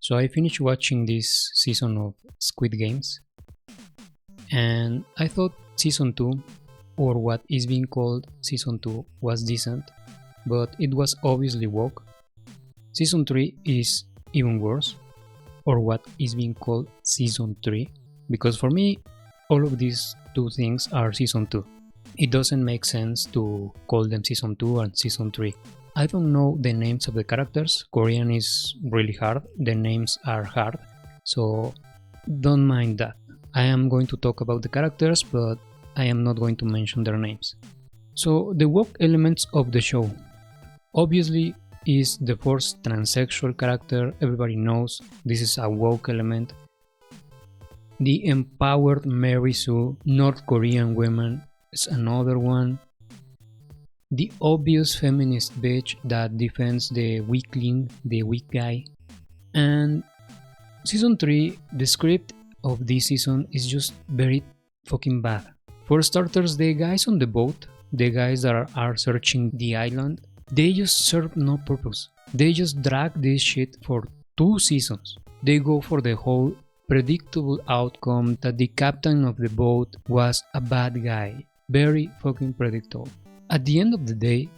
So I finished watching this season of Squid Games, and I thought season 2, or what is being called season 2, was decent, but it was obviously woke. Season 3 is even worse, or what is being called season 3, because for me all of these two things are season 2. It doesn't make sense to call them season 2 and season 3. I don't know the names of the characters. Korean is really hard, the names are hard, so don't mind that. I am going to talk about the characters, but I am not going to mention their names. So the woke elements of the show. Obviously is the first transsexual character, everybody knows this is a woke element. The empowered Mary Sue, North Korean woman, is another one. The obvious feminist bitch that defends the weakling, the weak guy. And season 3, the script of this season is just very fucking bad. For starters, the guys on the boat, the guys that are searching the island, they just serve no purpose. They just drag this shit for 2 seasons. They go for the whole predictable outcome that the captain of the boat was a bad guy. Very fucking predictable. At the end of the day,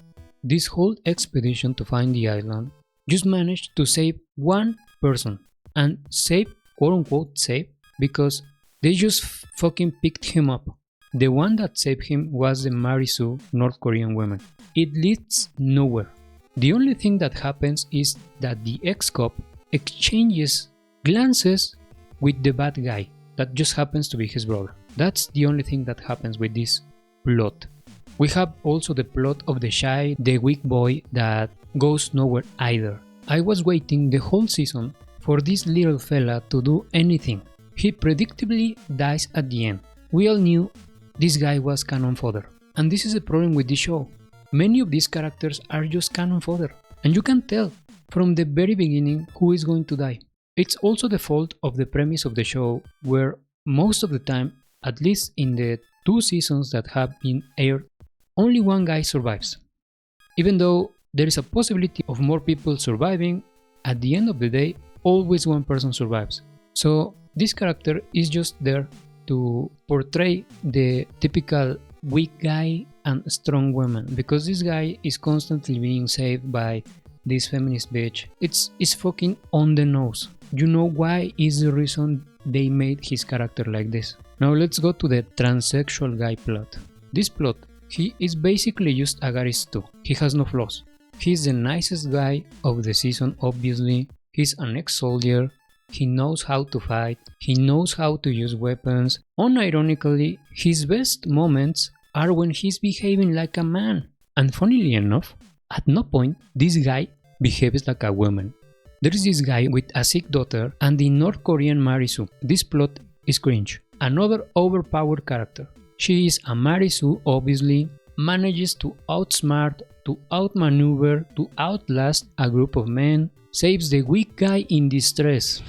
this whole expedition to find the island just managed to save one person. And save, quote unquote save, because they just fucking picked him up. The one that saved him was the Marisu North Korean woman. It leads nowhere. The only thing that happens is that the ex-cop exchanges glances with the bad guy that just happens to be his brother. That's the only thing that happens with this plot. We have also the plot of the shy, the weak boy that goes nowhere either. I was waiting the whole season for this little fella to do anything. He predictably dies at the end. We all knew this guy was cannon fodder. And this is the problem with this show. Many of these characters are just cannon fodder. And you can tell from the very beginning who is going to die. It's also the fault of the premise of the show, where most of the time, at least in the 2 seasons that have been aired, only one guy survives. Even though there is a possibility of more people surviving, at the end of the day, always one person survives. So this character is just there to portray the typical weak guy and strong woman, because this guy is constantly being saved by this feminist bitch. It's fucking on the nose. You know why is the reason they made his character like this. Now let's go to the transsexual guy plot. This plot, he is basically just Agaris 2. He has no flaws. He's the nicest guy of the season, obviously. He's an ex-soldier. He knows how to fight. He knows how to use weapons. Unironically, his best moments are when he's behaving like a man. And funnily enough, at no point this guy behaves like a woman. There is this guy with a sick daughter and the North Korean Marisu. This plot is cringe. Another overpowered character. She is a Marisu, obviously, manages to outsmart, to outmaneuver, to outlast a group of men, saves the weak guy in distress.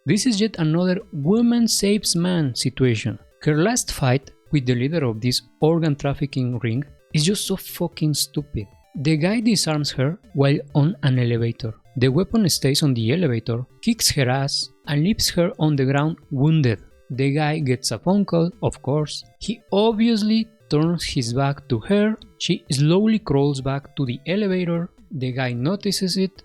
This is yet another woman saves man situation. Her last fight with the leader of this organ trafficking ring is just so fucking stupid. The guy disarms her while on an elevator. The weapon stays on the elevator, kicks her ass, and leaves her on the ground wounded. The guy gets a phone call, of course. He obviously turns his back to her. She slowly crawls back to the elevator. The guy notices it,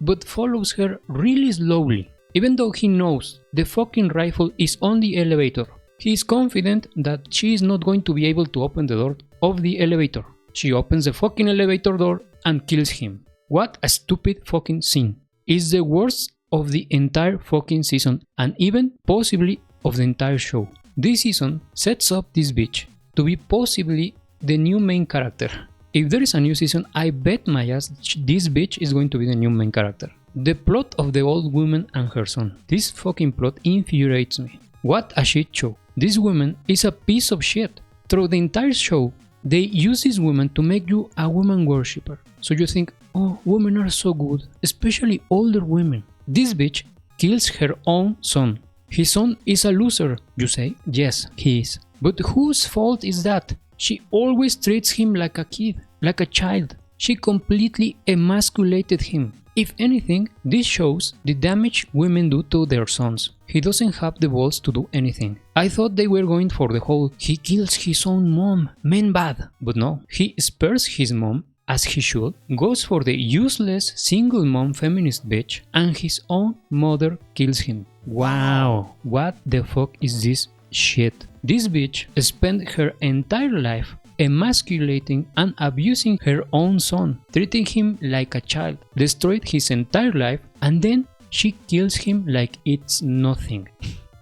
but follows her really slowly. Even though he knows the fucking rifle is on the elevator, he is confident that she is not going to be able to open the door of the elevator. She opens the fucking elevator door and kills him. What a stupid fucking scene. It's the worst of the entire fucking season, and even possibly of the entire show. This season sets up this bitch to be possibly the new main character. If there is a new season, I bet my ass this bitch is going to be the new main character. The plot of the old woman and her son. This fucking plot infuriates me. What a shit show. This woman is a piece of shit. Through the entire show, they use this woman to make you a woman worshipper. So you think, oh, women are so good, especially older women. This bitch kills her own son. His son is a loser, you say? Yes, he is. But whose fault is that? She always treats him like a kid, like a child. she completely emasculated him. If anything, this shows the damage women do to their sons. He doesn't have the balls to do anything. I thought they were going for the whole he kills his own mom, men bad, but no. He spares his mom, as he should, goes for the useless single mom feminist bitch, and his own mother kills him. Wow, what the fuck is this shit? This bitch spent her entire life emasculating and abusing her own son, treating him like a child, destroyed his entire life, and then she kills him like it's nothing.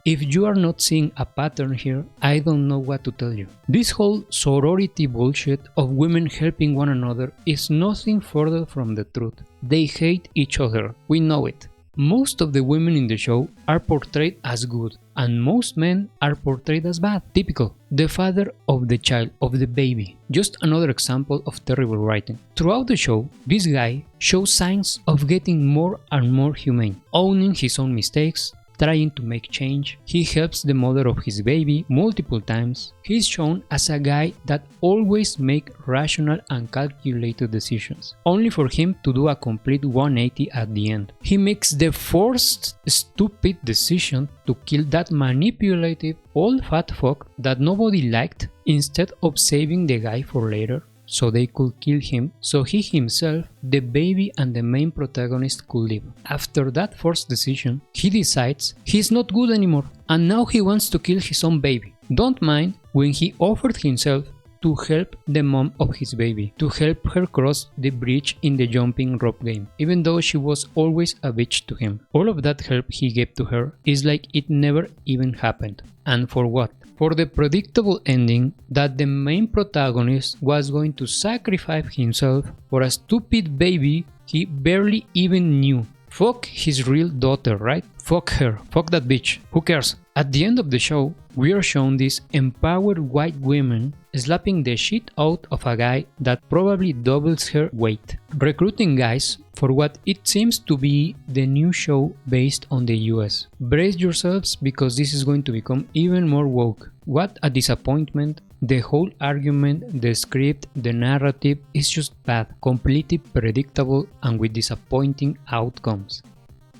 If you are not seeing a pattern here, I don't know what to tell you. This whole sorority bullshit of women helping one another is nothing further from the truth. They hate each other, we know it. Most of the women in the show are portrayed as good, and most men are portrayed as bad. Typical. The father of the child, of the baby. Just another example of terrible writing. Throughout the show, this guy shows signs of getting more and more humane, owning his own mistakes, trying to make change. He helps the mother of his baby multiple times. He's shown as a guy that always makes rational and calculated decisions, only for him to do a complete 180 at the end. He makes the first stupid decision to kill that manipulative old fat fuck that nobody liked, instead of saving the guy for later, so they could kill him, so he himself, the baby and the main protagonist could live. After that first decision, he decides he's not good anymore, and now he wants to kill his own baby. Don't mind when he offered himself to help the mom of his baby, to help her cross the bridge in the jumping rope game, even though she was always a bitch to him. All of that help he gave to her is like it never even happened. And for what? For the predictable ending that the main protagonist was going to sacrifice himself for a stupid baby he barely even knew. Fuck his real daughter, right? Fuck her. Fuck that bitch. Who cares? At the end of the show, we are shown these empowered white women slapping the shit out of a guy that probably doubles her weight, recruiting guys for what it seems to be the new show based on the US. Brace yourselves, because this is going to become even more woke. What a disappointment. The whole argument, the script, the narrative is just bad, completely predictable and with disappointing outcomes.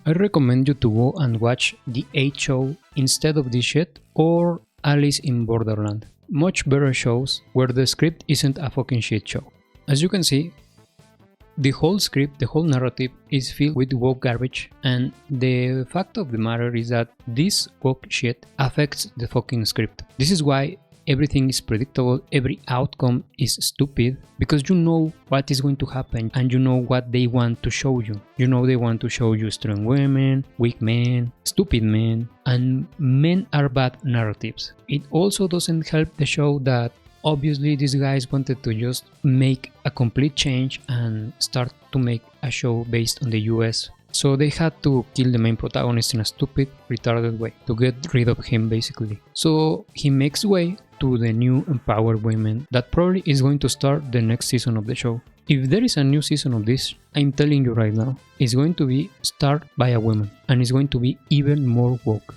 I recommend you to go and watch The 8 Show instead of this shit, or Alice in Borderland. Much better shows where the script isn't a fucking shit show. As you can see, the whole script, the whole narrative is filled with woke garbage, and the fact of the matter is that this woke shit affects the fucking script. This is why everything is predictable, every outcome is stupid, because you know what is going to happen and you know what they want to show you. You know they want to show you strong women, weak men, stupid men, and men are bad narratives. It also doesn't help the show that obviously these guys wanted to just make a complete change and start to make a show based on the US. So they had to kill the main protagonist in a stupid, retarded way to get rid of him basically. So he makes way to the new empowered women that probably is going to start the next season of the show. If there is a new season of this, I'm telling you right now, it's going to be started by a woman, and it's going to be even more woke.